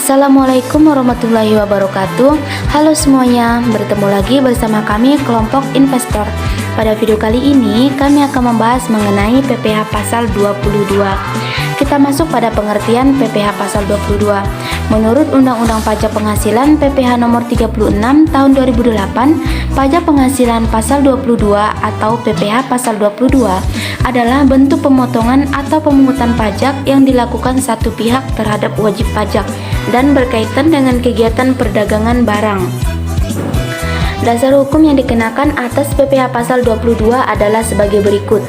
Assalamualaikum warahmatullahi wabarakatuh. Halo semuanya, bertemu lagi bersama kami kelompok investor. Pada video kali ini kami akan membahas mengenai PPh pasal 22. Kita masuk pada pengertian PPh pasal 22. Menurut Undang-Undang Pajak Penghasilan PPh nomor 36 tahun 2008, pajak penghasilan pasal 22 atau PPh pasal 22 adalah bentuk pemotongan atau pemungutan pajak yang dilakukan satu pihak terhadap wajib pajak dan berkaitan dengan kegiatan perdagangan barang. Dasar hukum yang dikenakan atas PPh pasal 22 adalah sebagai berikut.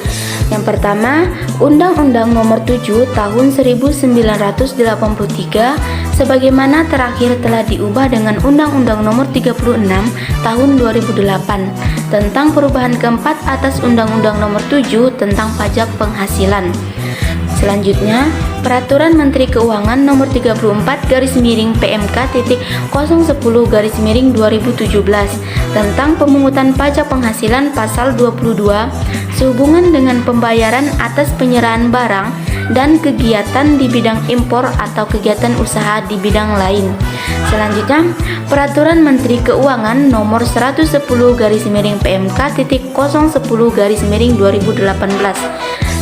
Yang pertama, Undang-Undang Nomor 7 Tahun 1983 sebagaimana terakhir telah diubah dengan Undang-Undang Nomor 36 Tahun 2008 tentang perubahan keempat atas Undang-Undang Nomor 7 tentang pajak penghasilan. Selanjutnya, Peraturan Menteri Keuangan Nomor 34/PMK.010/2017 tentang pemungutan pajak penghasilan pasal 22 sehubungan dengan pembayaran atas penyerahan barang dan kegiatan di bidang impor atau kegiatan usaha di bidang lain. Selanjutnya, Peraturan Menteri Keuangan Nomor 110/PMK.010/2018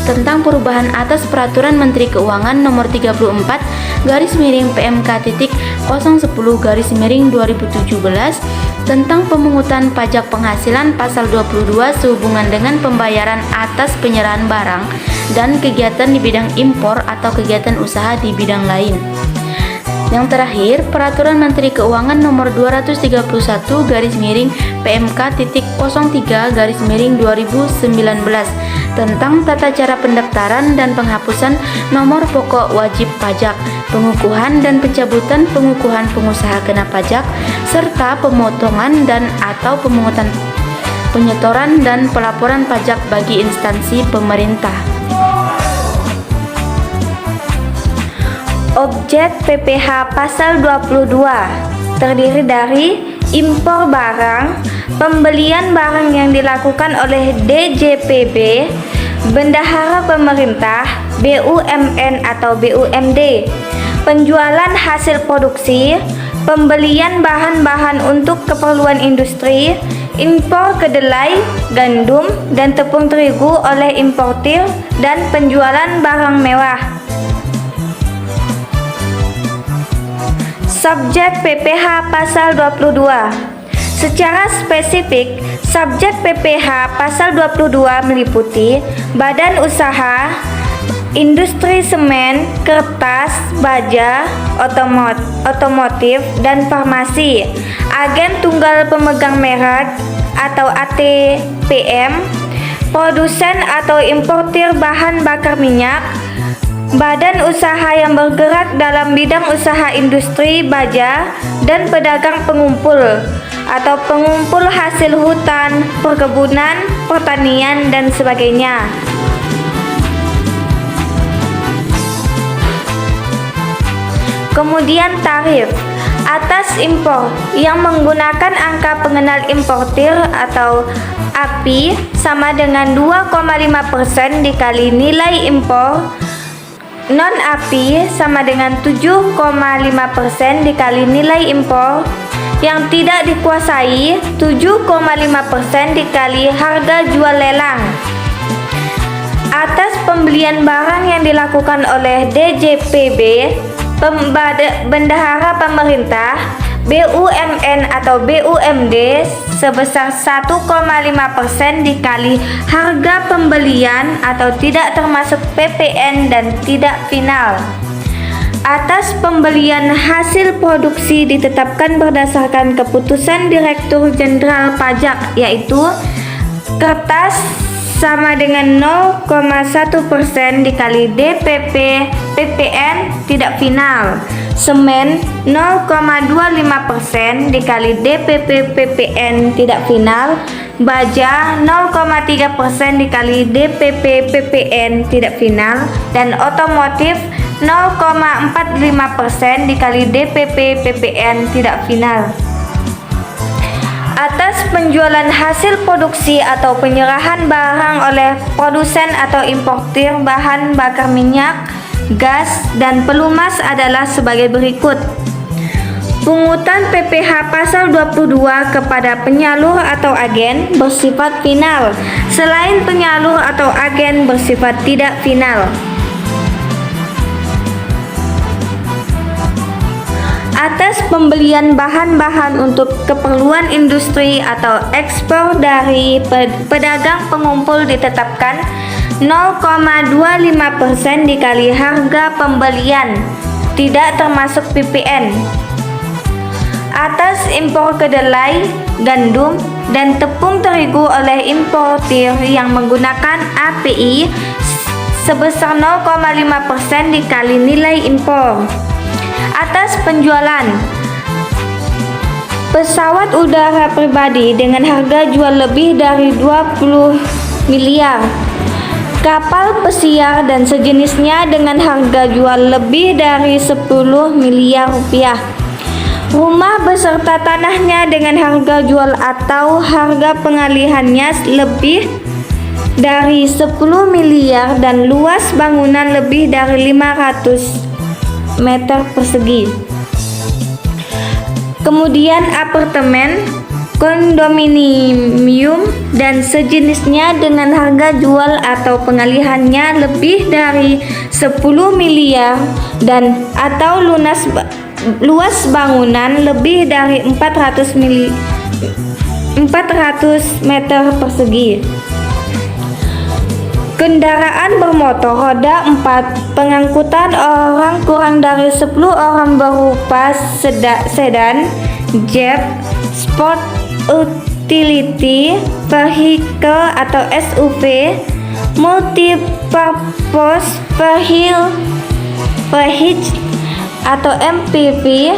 tentang perubahan atas Peraturan Menteri Keuangan Nomor 34/PMK.010/2017 tentang pemungutan pajak penghasilan pasal 22 sehubungan dengan pembayaran atas penyerahan barang dan kegiatan di bidang impor atau kegiatan usaha di bidang lain. Yang terakhir, Peraturan Menteri Keuangan Nomor 213/PMK.03/2019 tentang tata cara pendaftaran dan penghapusan nomor pokok wajib pajak, pengukuhan dan pencabutan pengukuhan pengusaha kena pajak, serta pemotongan dan atau pemungutan penyetoran dan pelaporan pajak bagi instansi pemerintah. Objek PPh pasal 22 terdiri dari impor barang, pembelian barang yang dilakukan oleh DJPB, bendahara pemerintah, BUMN atau BUMD, penjualan hasil produksi, pembelian bahan-bahan untuk keperluan industri, impor kedelai, gandum, dan tepung terigu oleh importir, dan penjualan barang mewah. Subjek PPh pasal 22. Secara spesifik, subjek PPh pasal 22 meliputi badan usaha, industri semen, kertas, baja, otomotif, dan farmasi, agen tunggal pemegang merek atau ATPM, produsen atau importir bahan bakar minyak, badan usaha yang bergerak dalam bidang usaha industri baja, dan pedagang pengumpul atau pengumpul hasil hutan, perkebunan, pertanian, dan sebagainya. Kemudian tarif atas impor yang menggunakan angka pengenal importir atau API sama dengan 2,5% dikali nilai impor, non-API sama dengan 7,5% dikali nilai impor, yang tidak dikuasai 7,5% dikali harga jual lelang. Atas pembelian barang yang dilakukan oleh DJPB, bendahara pemerintah, BUMN atau BUMD sebesar 1,5% dikali harga pembelian atau tidak termasuk PPN dan tidak final. Atas pembelian hasil produksi ditetapkan berdasarkan keputusan Direktur Jenderal Pajak, yaitu kertas sama dengan 0,1% dikali DPP PPN tidak final, semen 0,25% dikali DPP PPN tidak final, baja 0,3% dikali DPP PPN tidak final, dan otomotif 0,45% dikali DPP PPN tidak final. Atas penjualan hasil produksi atau penyerahan barang oleh produsen atau importir bahan bakar minyak, gas, dan pelumas adalah sebagai berikut. Pungutan PPh pasal 22 kepada penyalur atau agen bersifat final, selain penyalur atau agen bersifat tidak final. Atas pembelian bahan-bahan untuk keperluan industri atau ekspor dari pedagang pengumpul ditetapkan 0,25% dikali harga pembelian, tidak termasuk PPN. Atas impor kedelai, gandum, dan tepung terigu oleh importir yang menggunakan API sebesar 0,5% dikali nilai impor. Atas penjualan pesawat udara pribadi dengan harga jual lebih dari 20 miliar, kapal pesiar dan sejenisnya dengan harga jual lebih dari 10 miliar rupiah, rumah beserta tanahnya dengan harga jual atau harga pengalihannya lebih dari 10 miliar dan luas bangunan lebih dari 500 meter persegi. Kemudian apartemen, kondominium dan sejenisnya dengan harga jual atau pengalihannya lebih dari 10 miliar dan atau luas bangunan lebih dari 400 meter persegi. Kendaraan bermotor roda 4 pengangkutan orang kurang dari 10 orang berupa sedan, jeep, sport utility vehicle atau SUV, multipurpose vehicle atau MPV,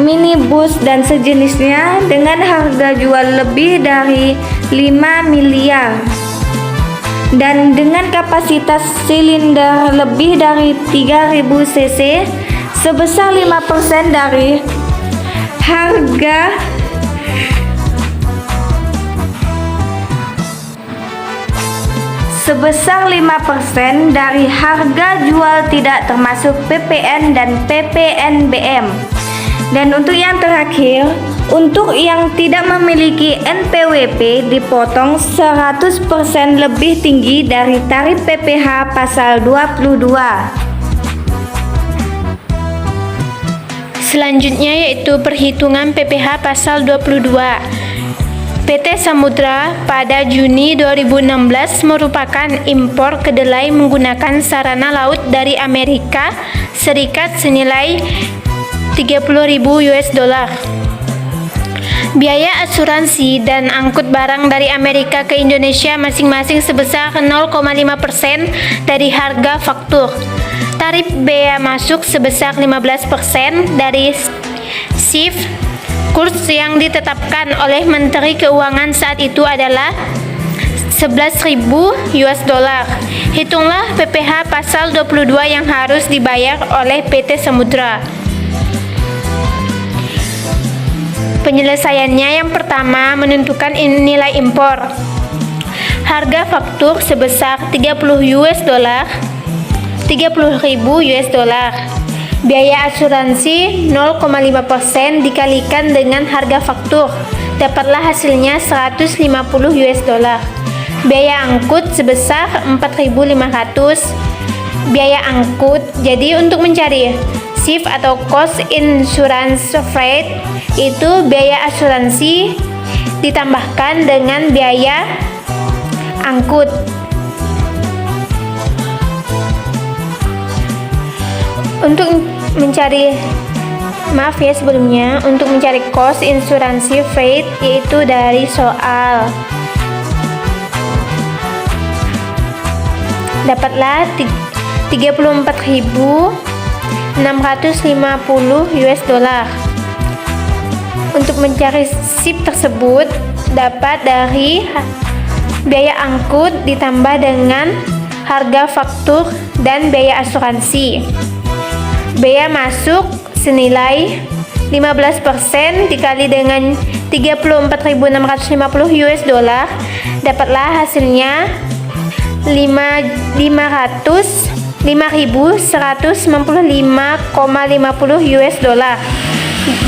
minibus dan sejenisnya dengan harga jual lebih dari 5 miliar dan dengan kapasitas silinder lebih dari 3000 cc sebesar 5% dari harga jual tidak termasuk PPN dan PPNBM. Dan untuk yang terakhir, untuk yang tidak memiliki NPWP dipotong 100% lebih tinggi dari tarif PPh pasal 22. Selanjutnya yaitu perhitungan PPh pasal 22. PT Samudra pada Juni 2016 merupakan impor kedelai menggunakan sarana laut dari Amerika Serikat senilai $30.000. Biaya asuransi dan angkut barang dari Amerika ke Indonesia masing-masing sebesar 0,5% dari harga faktur. Tarif bea masuk sebesar 15% dari SIF. Kurs yang ditetapkan oleh Menteri Keuangan saat itu adalah $11.000. Hitunglah PPh pasal 22 yang harus dibayar oleh PT Samudra. Penyelesaiannya yang pertama menentukan nilai impor. Harga faktur sebesar $30.000. Biaya asuransi 0,5% dikalikan dengan harga faktur. Dapatlah hasilnya $150. Biaya angkut sebesar 4.500. Biaya angkut. Jadi untuk mencari SIF atau cost insurance freight itu biaya asuransi ditambahkan dengan biaya angkut. Untuk mencari untuk mencari cost insurance freight yaitu dari soal dapatlah $34.650. Untuk mencari SIP tersebut dapat dari biaya angkut ditambah dengan harga faktur dan biaya asuransi. Biaya masuk senilai 15% dikali dengan $34.650, dapatlah hasilnya $500 $5.195,50 US dollar.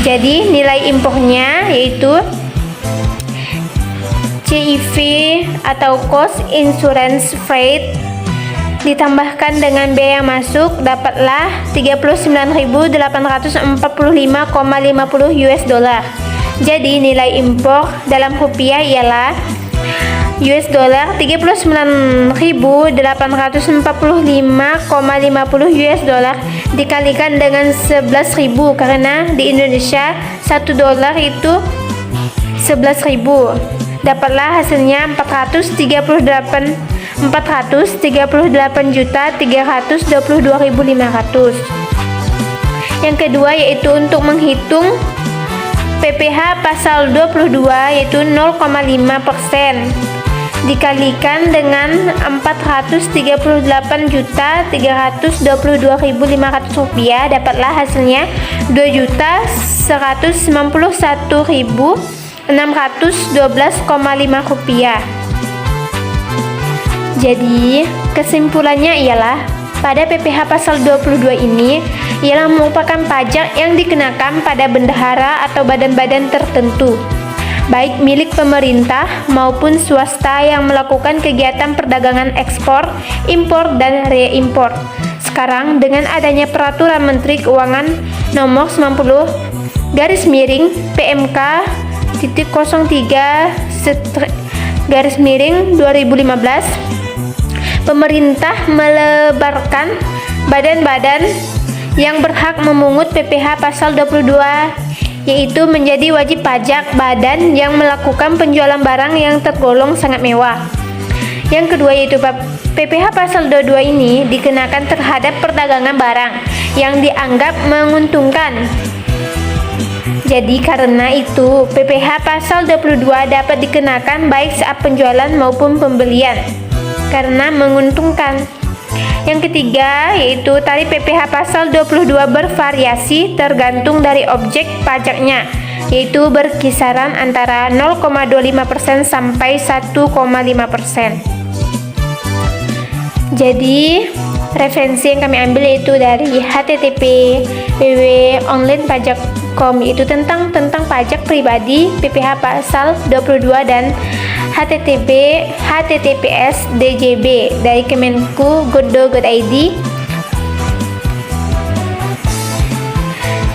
Jadi nilai impornya yaitu CIV atau Cost Insurance Freight ditambahkan dengan biaya masuk dapatlah $39.845,50 US dollar. Jadi nilai impor dalam rupiah ialah US dollar $39.845,50 US dollar dikalikan dengan 11.000 karena di Indonesia $1 itu 11.000. Dapatlah hasilnya 438.322.500. Yang kedua yaitu untuk menghitung PPh pasal 22 yaitu 0,5% dikalikan dengan 438.322.500 rupiah, dapatlah hasilnya 2.191.612,5 rupiah. Jadi kesimpulannya ialah pada PPh pasal 22 ini ialah merupakan pajak yang dikenakan pada bendahara atau badan-badan tertentu, baik milik pemerintah maupun swasta yang melakukan kegiatan perdagangan ekspor, impor, dan reimpor. Sekarang dengan adanya Peraturan Menteri Keuangan Nomor 90 PMK 03/2015, pemerintah melebarkan badan-badan yang berhak memungut PPh pasal 22 yaitu menjadi wajib pajak badan yang melakukan penjualan barang yang tergolong sangat mewah. Yang kedua yaitu PPh pasal 22 ini dikenakan terhadap perdagangan barang yang dianggap menguntungkan. Jadi karena itu PPh pasal 22 dapat dikenakan baik saat penjualan maupun pembelian karena menguntungkan. Yang ketiga yaitu tarif PPh pasal 22 bervariasi tergantung dari objek pajaknya, yaitu berkisaran antara 0,25% sampai 1,5%. Jadi referensi yang kami ambil yaitu dari http://www.onlinepajak.com, yaitu tentang pajak pribadi PPh pasal 22, dan https://djb dari Kemenku.go.id.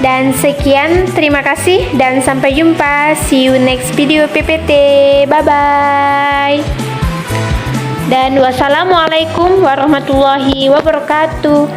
Dan sekian, terima kasih dan sampai jumpa. See you next video PPT. Bye bye. Dan wassalamualaikum warahmatullahi wabarakatuh.